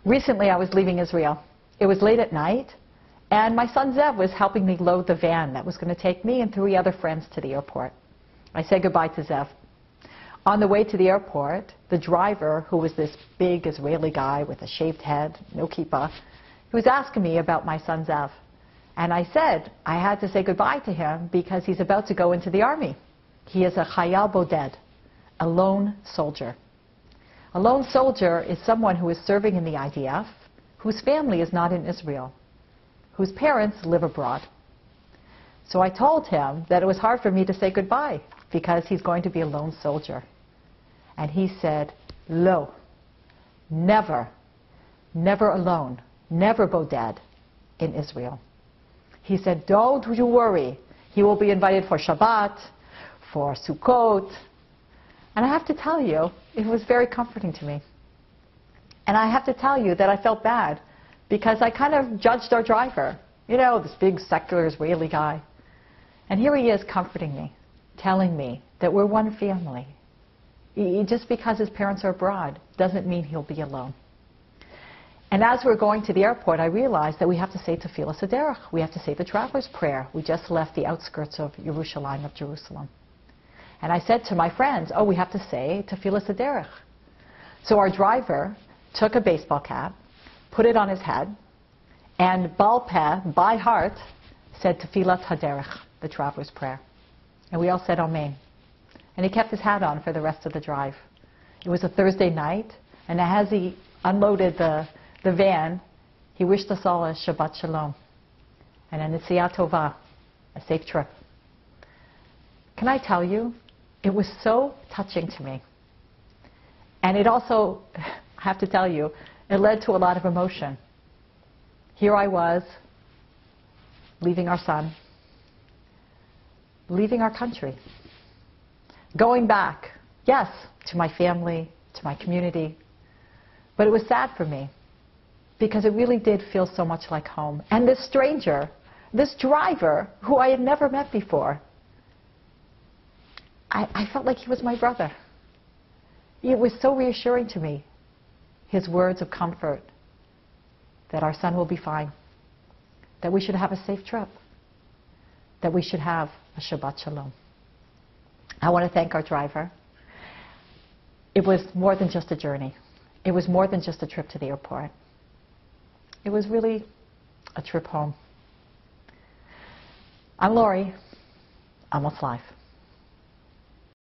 Recently, I was leaving Israel. It was late at night, and my son Zev was helping me load the van that was going to take me and 3 other friends to the airport. I said goodbye to Zev. On the way to the airport, the driver, who was this big Israeli guy with a shaved head, no kippah, he was asking me about my son Zev. And I said I had to say goodbye to him because he's about to go into the army. He is a chayal boded, a lone soldier. A lone soldier is someone who is serving in the IDF, whose family is not in Israel, whose parents live abroad. So I told him that it was hard for me to say goodbye because he's going to be a lone soldier. And he said, "Lo, never, never alone, never boded in Israel." He said, "Don't you worry. He will be invited for Shabbat, for Sukkot." And I have to tell you, it was very comforting to me. And I have to tell you that I felt bad because I kind of judged our driver. You know, this big secular Israeli guy. And here he is comforting me, telling me that we're one family. Just because his parents are abroad doesn't mean he'll be alone. And as we're going to the airport, I realized that we have to say Tefillah Sederach. We have to say the traveler's prayer. We just left the outskirts of Yerushalayim, of Jerusalem. And I said to my friends, oh, we have to say Tefillah Sederach. So our driver took a baseball cap, put it on his head, and bal peh, by heart, said Tefillat Haderech, the traveler's prayer. And we all said Amen. And he kept his hat on for the rest of the drive. It was a Thursday night, and as he unloaded the van, he wished us all a Shabbat Shalom and a Netzia Tova, a safe trip. Can I tell you, it was so touching to me. And it also, I have to tell you, it led to a lot of emotion. Here I was, leaving our son, leaving our country, going back, yes, to my family, to my community. But it was sad for me because it really did feel so much like home. And this stranger, this driver who I had never met before, I felt like he was my brother. It was so reassuring to me, his words of comfort, that our son will be fine, that we should have a safe trip, that we should have a Shabbat Shalom. I want to thank our driver. It was more than just a journey. It was more than just a trip to the airport. It was really a trip home. I'm Lori. Almost Live.